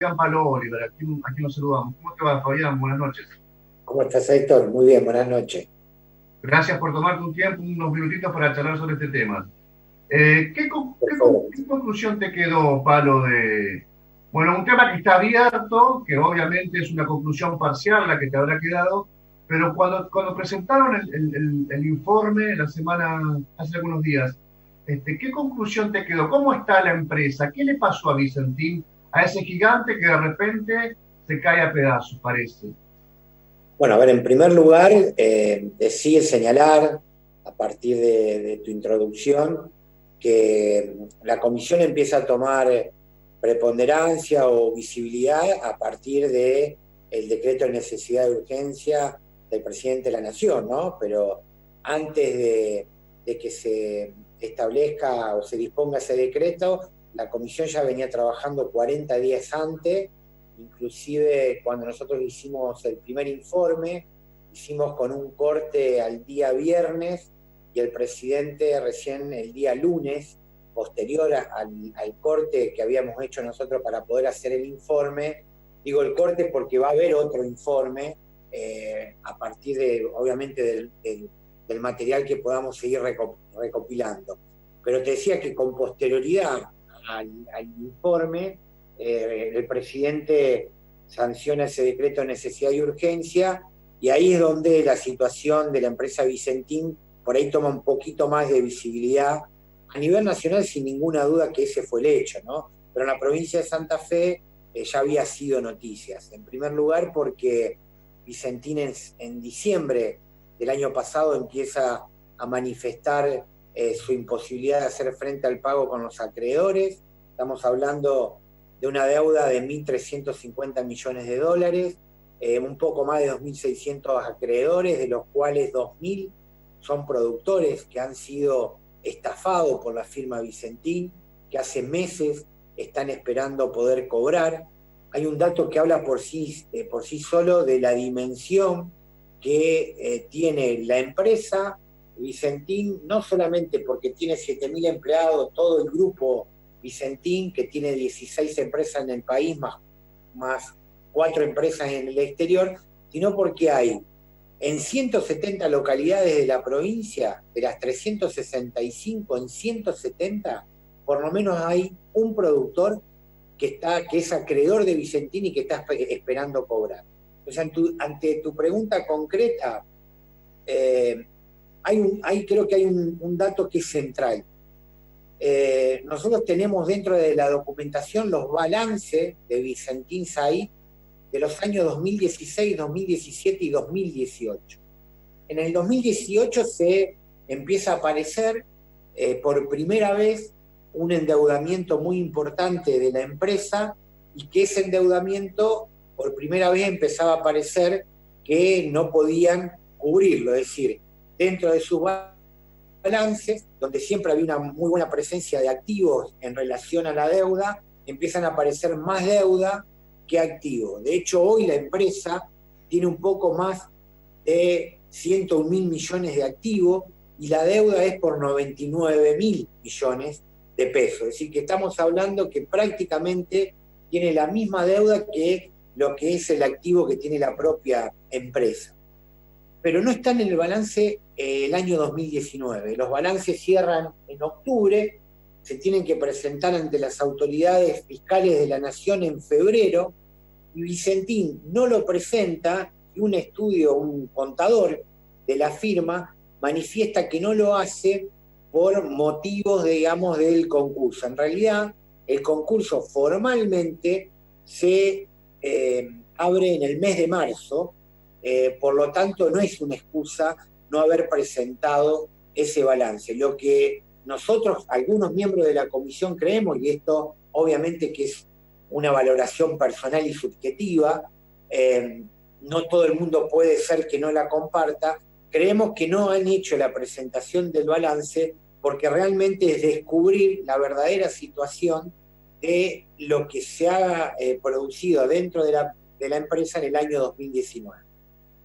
Fabián Palo Oliver, aquí nos saludamos. ¿Cómo te va, Fabián? Buenas noches. ¿Cómo estás, Héctor? Muy bien, buenas noches. Gracias por tomarte un tiempo, unos minutitos para charlar sobre este tema. Por favor. ¿Qué conclusión te quedó, Palo, bueno, un tema que está abierto, que obviamente es una conclusión parcial la que te habrá quedado, pero cuando presentaron el informe hace algunos días, ¿qué conclusión te quedó? ¿Cómo está la empresa? ¿Qué le pasó a Vicentín, a ese gigante que de repente se cae a pedazos, parece? Bueno, a ver, en primer lugar, decir, señalar, a partir de tu introducción, que la comisión empieza a tomar preponderancia o visibilidad a partir del decreto de necesidad de urgencia del presidente de la Nación, ¿no? Pero antes de que se establezca o se disponga ese decreto, la comisión ya venía trabajando 40 días antes. Inclusive cuando nosotros hicimos el primer informe, hicimos con un corte al día viernes y el presidente recién el día lunes, posterior al corte que habíamos hecho nosotros para poder hacer el informe. Digo el corte porque va a haber otro informe a partir de, obviamente, del material que podamos seguir recopilando. Pero te decía que con posterioridad al informe, el presidente sanciona ese decreto de necesidad y urgencia, y ahí es donde la situación de la empresa Vicentín por ahí toma un poquito más de visibilidad a nivel nacional, sin ninguna duda que ese fue el hecho, ¿no? Pero en la provincia de Santa Fe ya había sido noticias. En primer lugar porque Vicentín en diciembre del año pasado empieza a manifestar su imposibilidad de hacer frente al pago con los acreedores. Estamos hablando de una deuda de 1.350 millones de dólares, un poco más de 2.600 acreedores, de los cuales 2.000 son productores que han sido estafados por la firma Vicentín, que hace meses están esperando poder cobrar. Hay un dato que habla por sí solo de la dimensión que tiene la empresa Vicentín, no solamente porque tiene 7.000 empleados, todo el grupo Vicentín, que tiene 16 empresas en el país, más 4 empresas en el exterior, sino porque hay en 170 localidades de la provincia, de las 365, en 170, por lo menos hay un productor que es acreedor de Vicentín y que está esperando cobrar. Entonces, ante tu pregunta concreta, creo que hay un dato que es central. Nosotros tenemos dentro de la documentación los balances de Vicentín Said de los años 2016, 2017 y 2018. En el 2018 se empieza a aparecer por primera vez un endeudamiento muy importante de la empresa, y que ese endeudamiento por primera vez empezaba a aparecer que no podían cubrirlo, es decir, dentro de sus balances, donde siempre había una muy buena presencia de activos en relación a la deuda, empiezan a aparecer más deuda que activos. De hecho, hoy la empresa tiene un poco más de 101.000 millones de activos y la deuda es por 99.000 millones de pesos. Es decir, que estamos hablando que prácticamente tiene la misma deuda que lo que es el activo que tiene la propia empresa. Pero no están en el balance el año 2019. Los balances cierran en octubre, se tienen que presentar ante las autoridades fiscales de la Nación en febrero, y Vicentín no lo presenta, y un contador de la firma manifiesta que no lo hace por motivos, digamos, del concurso. En realidad, el concurso formalmente se abre en el mes de marzo, por lo tanto no es una excusa no haber presentado ese balance. Lo que nosotros, algunos miembros de la comisión, creemos, y esto obviamente que es una valoración personal y subjetiva, no todo el mundo puede ser que no la comparta, creemos que no han hecho la presentación del balance porque realmente es descubrir la verdadera situación de lo que se ha producido dentro de la empresa en el año 2019.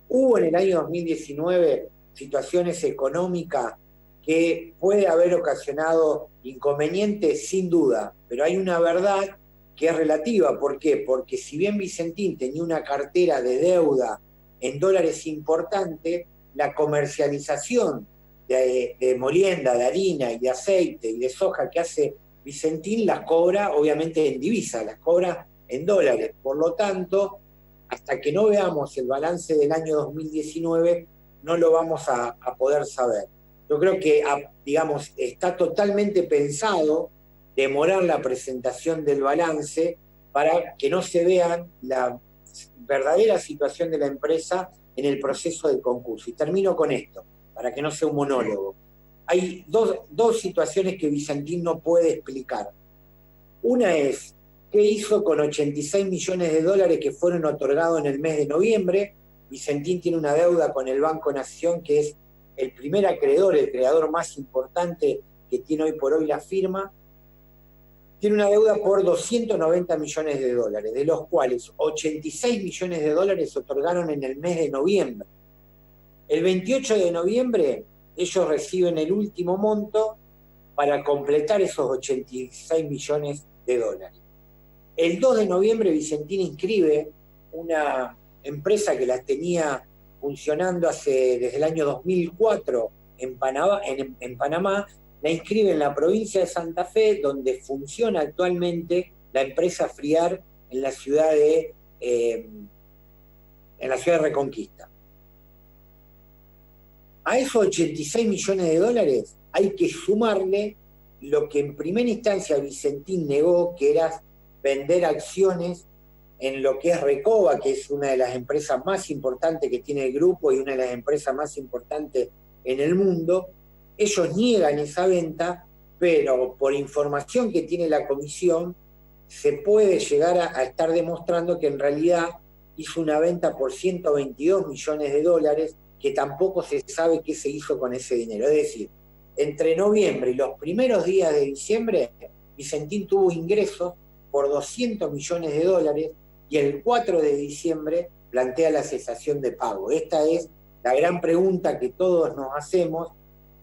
Hubo en el año 2019 situaciones económicas que puede haber ocasionado inconvenientes, sin duda, pero hay una verdad que es relativa. ¿Por qué? Porque si bien Vicentín tenía una cartera de deuda en dólares importante, la comercialización de molienda, de harina y de aceite y de soja que hace Vicentín las cobra obviamente en divisa, las cobra en dólares. Por lo tanto, hasta que no veamos el balance del año 2019, no lo vamos a poder saber. Yo creo que, digamos, está totalmente pensado demorar la presentación del balance para que no se vea la verdadera situación de la empresa en el proceso de concurso. Y termino con esto, para que no sea un monólogo. Hay dos situaciones que Vicentín no puede explicar. Una es qué hizo con 86 millones de dólares que fueron otorgados en el mes de noviembre. Vicentín tiene una deuda con el Banco Nación, que es el primer acreedor, el creador más importante que tiene hoy por hoy la firma. Tiene una deuda por 290 millones de dólares, de los cuales 86 millones de dólares se otorgaron en el mes de noviembre. El 28 de noviembre ellos reciben el último monto para completar esos 86 millones de dólares. El 2 de noviembre Vicentín inscribe una empresa que la tenía funcionando desde el año 2004 en Panamá, la inscribe en la provincia de Santa Fe, donde funciona actualmente la empresa Friar en la ciudad de Reconquista. A esos 86 millones de dólares hay que sumarle lo que en primera instancia Vicentín negó, que era vender acciones en lo que es Recoba, que es una de las empresas más importantes que tiene el grupo y una de las empresas más importantes en el mundo. Ellos niegan esa venta, pero por información que tiene la comisión, se puede llegar a estar demostrando que en realidad hizo una venta por 122 millones de dólares, que tampoco se sabe qué se hizo con ese dinero. Es decir, entre noviembre y los primeros días de diciembre, Vicentín tuvo ingresos por 200 millones de dólares y el 4 de diciembre plantea la cesación de pago. Esta es la gran pregunta que todos nos hacemos: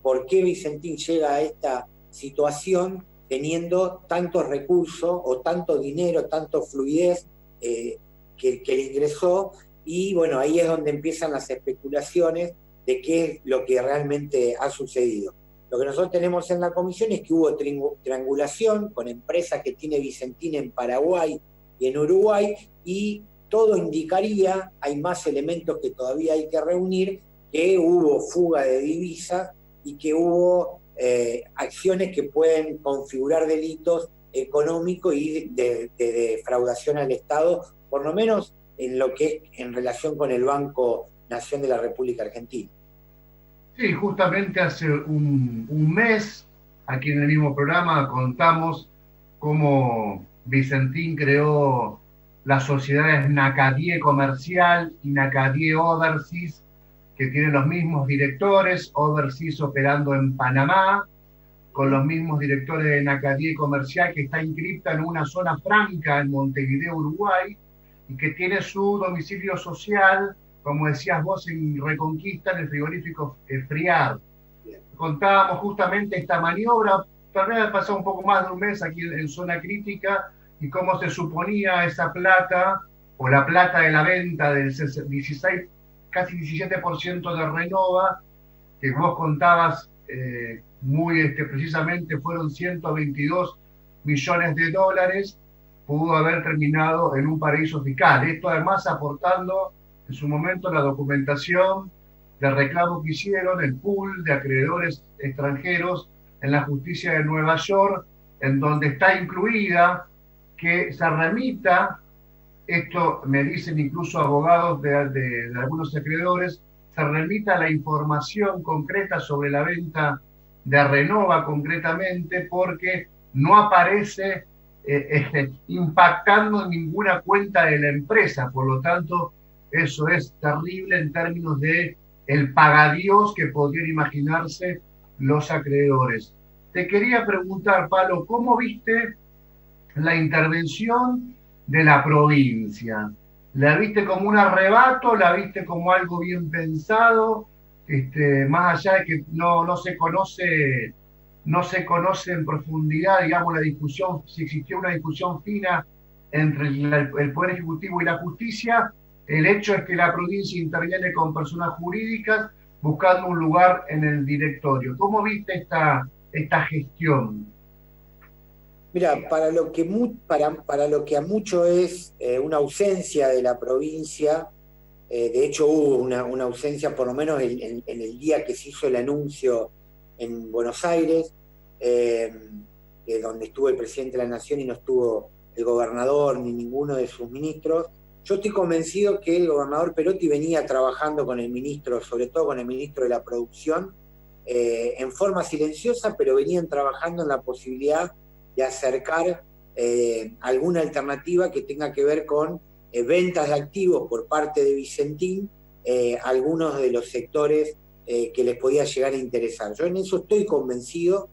¿por qué Vicentín llega a esta situación teniendo tantos recursos o tanto dinero, tanto fluidez que le ingresó? Y bueno, ahí es donde empiezan las especulaciones de qué es lo que realmente ha sucedido. Lo que nosotros tenemos en la comisión es que hubo triangulación con empresas que tiene Vicentín en Paraguay y en Uruguay, y todo indicaría, hay más elementos que todavía hay que reunir, que hubo fuga de divisas y que hubo acciones que pueden configurar delitos económicos y de defraudación al Estado, por lo menos en lo que es en relación con el Banco Nación de la República Argentina. Sí, justamente hace un mes, aquí en el mismo programa, contamos cómo Vicentín creó las sociedades Nacadie Comercial y Nacadie Overseas, que tienen los mismos directores, Overseas operando en Panamá, con los mismos directores de Nacadie Comercial, que está inscripta en una zona franca en Montevideo, Uruguay, y que tiene su domicilio social, como decías vos, en Reconquista, en el frigorífico Friar. Contábamos justamente esta maniobra, tal vez ha pasado un poco más de un mes aquí en Zona Crítica, y cómo se suponía esa plata, o la plata de la venta del 16, casi 17% de Renova, que vos contabas muy precisamente, fueron 122 millones de dólares, pudo haber terminado en un paraíso fiscal. Esto además aportando en su momento la documentación del reclamo que hicieron, el pool de acreedores extranjeros en la justicia de Nueva York, en donde está incluida que se remita, esto me dicen incluso abogados de algunos acreedores, se remita la información concreta sobre la venta de Renova concretamente, porque no aparece impactando en ninguna cuenta de la empresa. Por lo tanto, eso es terrible en términos de el pagadíos que podrían imaginarse los acreedores. Te quería preguntar, Pablo, ¿cómo viste la intervención de la provincia? ¿La viste como un arrebato? ¿La viste como algo bien pensado? Más allá de que no se conoce en profundidad, digamos, la discusión, si existió una discusión fina entre el Poder Ejecutivo y la Justicia. El hecho es que la provincia interviene con personas jurídicas buscando un lugar en el directorio. ¿Cómo viste esta gestión? Mira, para lo que a mucho es una ausencia de la provincia, de hecho hubo una ausencia por lo menos en el día que se hizo el anuncio en Buenos Aires, donde estuvo el presidente de la Nación y no estuvo el gobernador ni ninguno de sus ministros. Yo estoy convencido que el gobernador Perotti venía trabajando con el ministro, sobre todo con el ministro de la Producción, en forma silenciosa, pero venían trabajando en la posibilidad de acercar alguna alternativa que tenga que ver con ventas de activos por parte de Vicentín, algunos de los sectores que les podía llegar a interesar. Yo en eso estoy convencido.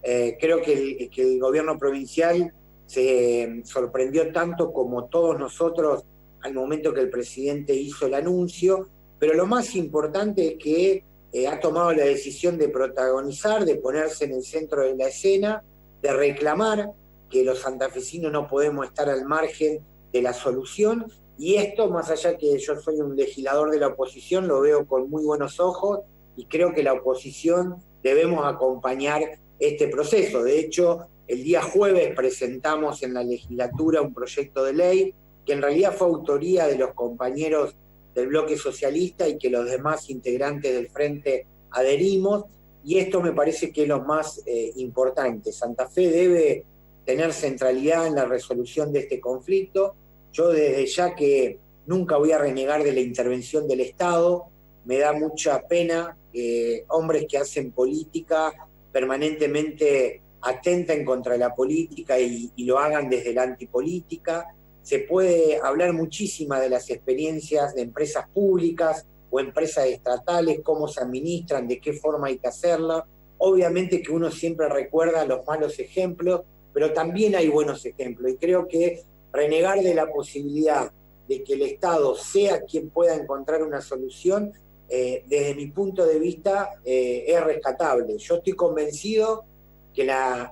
Creo que el gobierno provincial se sorprendió tanto como todos nosotros al momento que el presidente hizo el anuncio, pero lo más importante es que ha tomado la decisión de protagonizar, de ponerse en el centro de la escena, de reclamar que los santafesinos no podemos estar al margen de la solución, y esto, más allá que yo soy un legislador de la oposición, lo veo con muy buenos ojos, y creo que la oposición debemos acompañar este proceso. De hecho, el día jueves presentamos en la legislatura un proyecto de ley que en realidad fue autoría de los compañeros del bloque socialista y que los demás integrantes del frente adherimos, y esto me parece que es lo más importante. Santa Fe debe tener centralidad en la resolución de este conflicto. Yo desde ya que nunca voy a renegar de la intervención del Estado, me da mucha pena que hombres que hacen política permanentemente atenten contra la política y lo hagan desde la antipolítica. Se puede hablar muchísimo de las experiencias de empresas públicas o empresas estatales, cómo se administran, de qué forma hay que hacerla. Obviamente que uno siempre recuerda los malos ejemplos, pero también hay buenos ejemplos. Y creo que renegar de la posibilidad de que el Estado sea quien pueda encontrar una solución, desde mi punto de vista, es rescatable. Yo estoy convencido que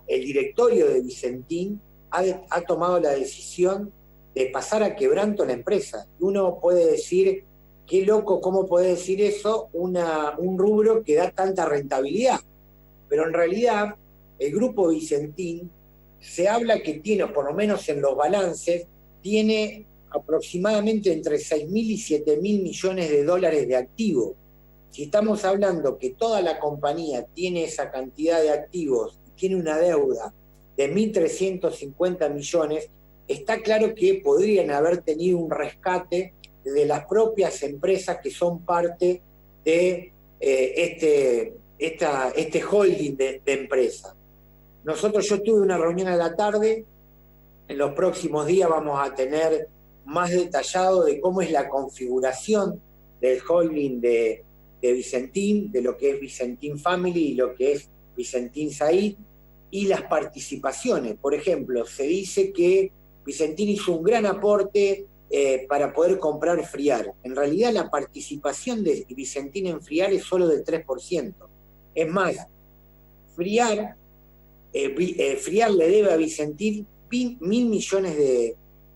el directorio de Vicentín ha tomado la decisión de pasar a quebranto la empresa. Uno puede decir, qué loco, ¿cómo puede decir eso un rubro que da tanta rentabilidad? Pero en realidad, el grupo Vicentín se habla que tiene, por lo menos en los balances, tiene aproximadamente entre 6.000 y 7.000 millones de dólares de activos. Si estamos hablando que toda la compañía tiene esa cantidad de activos y tiene una deuda de 1.350 millones, está claro que podrían haber tenido un rescate de las propias empresas que son parte de este holding de empresas. Yo tuve una reunión a la tarde, en los próximos días vamos a tener más detallado de cómo es la configuración del holding de Vicentín, de lo que es Vicentín Family y lo que es Vicentín Said, y las participaciones. Por ejemplo, se dice que Vicentín hizo un gran aporte para poder comprar Friar. En realidad la participación de Vicentín en Friar es solo del 3%. Es más, Friar le debe a Vicentín 1.000 millones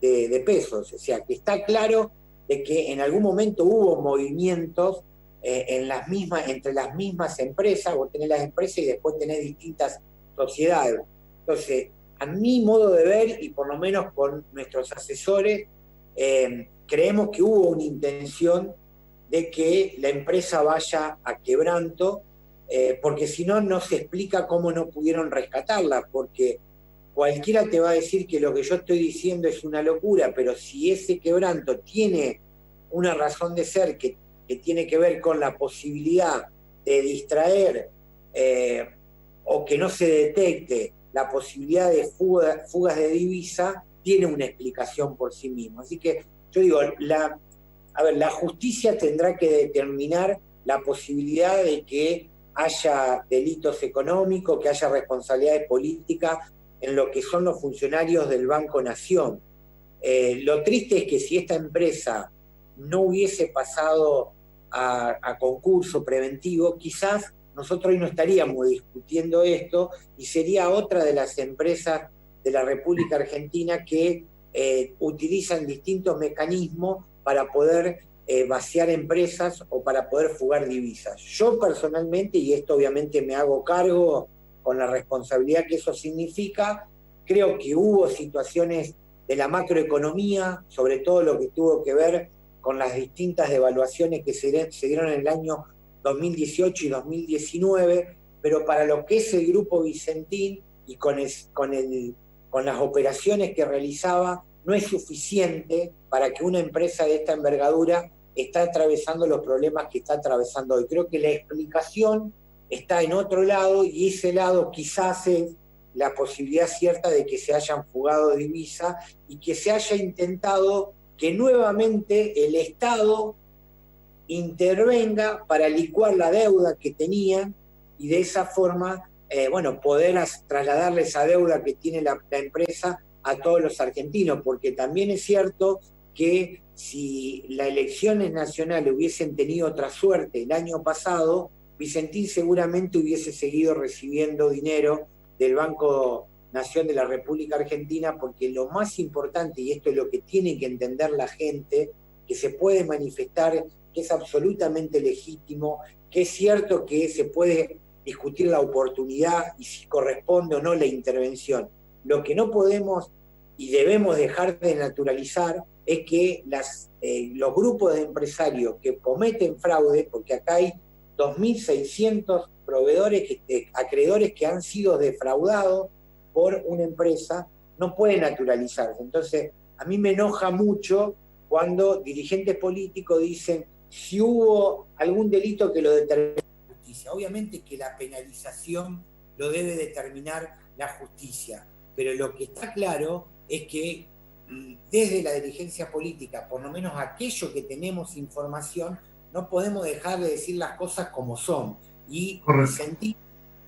de pesos. O sea, que está claro de que en algún momento hubo movimientos entre las mismas empresas. Vos tenés las empresas y después tenés distintas sociedades. Entonces, a mi modo de ver, y por lo menos con nuestros asesores, creemos que hubo una intención de que la empresa vaya a quebranto, porque si no, no se explica cómo no pudieron rescatarla, porque cualquiera te va a decir que lo que yo estoy diciendo es una locura, pero si ese quebranto tiene una razón de ser que tiene que ver con la posibilidad de distraer o que no se detecte la posibilidad de fugas de divisa, tiene una explicación por sí mismo. Así que yo digo, la justicia tendrá que determinar la posibilidad de que haya delitos económicos, que haya responsabilidades políticas en lo que son los funcionarios del Banco Nación. Lo triste es que si esta empresa no hubiese pasado a concurso preventivo, quizás nosotros hoy no estaríamos discutiendo esto y sería otra de las empresas de la República Argentina que utilizan distintos mecanismos para poder vaciar empresas o para poder fugar divisas. Yo personalmente, y esto obviamente me hago cargo con la responsabilidad que eso significa, creo que hubo situaciones de la macroeconomía, sobre todo lo que tuvo que ver con las distintas devaluaciones que se dieron en el año 2018 y 2019, pero para lo que es el Grupo Vicentín y con las operaciones que realizaba, no es suficiente para que una empresa de esta envergadura está atravesando los problemas que está atravesando hoy. Creo que la explicación está en otro lado, y ese lado quizás es la posibilidad cierta de que se hayan fugado divisas y que se haya intentado que nuevamente el Estado intervenga para licuar la deuda que tenían y de esa forma poder trasladarle esa deuda que tiene la empresa a todos los argentinos, porque también es cierto que si las elecciones nacionales hubiesen tenido otra suerte el año pasado, Vicentín seguramente hubiese seguido recibiendo dinero del Banco Nación de la República Argentina, porque lo más importante, y esto es lo que tiene que entender la gente, que se puede manifestar, que es absolutamente legítimo, que es cierto que se puede discutir la oportunidad y si corresponde o no la intervención. Lo que no podemos y debemos dejar de naturalizar es que los grupos de empresarios que cometen fraude, porque acá hay 2.600 acreedores que han sido defraudados por una empresa, no pueden naturalizarse. Entonces, a mí me enoja mucho cuando dirigentes políticos dicen si hubo algún delito que lo determine la justicia. Obviamente que la penalización lo debe determinar la justicia, pero lo que está claro es que desde la dirigencia política, por lo menos aquello que tenemos información, no podemos dejar de decir las cosas como son. Y Vicentín,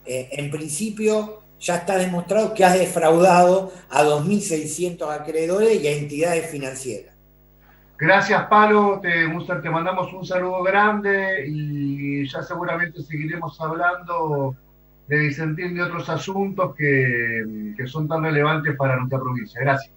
en principio, ya está demostrado que ha defraudado a 2.600 acreedores y a entidades financieras. Gracias, Palo. Muster, te mandamos un saludo grande y ya seguramente seguiremos hablando de Vicentín, de otros asuntos que son tan relevantes para nuestra provincia. Gracias.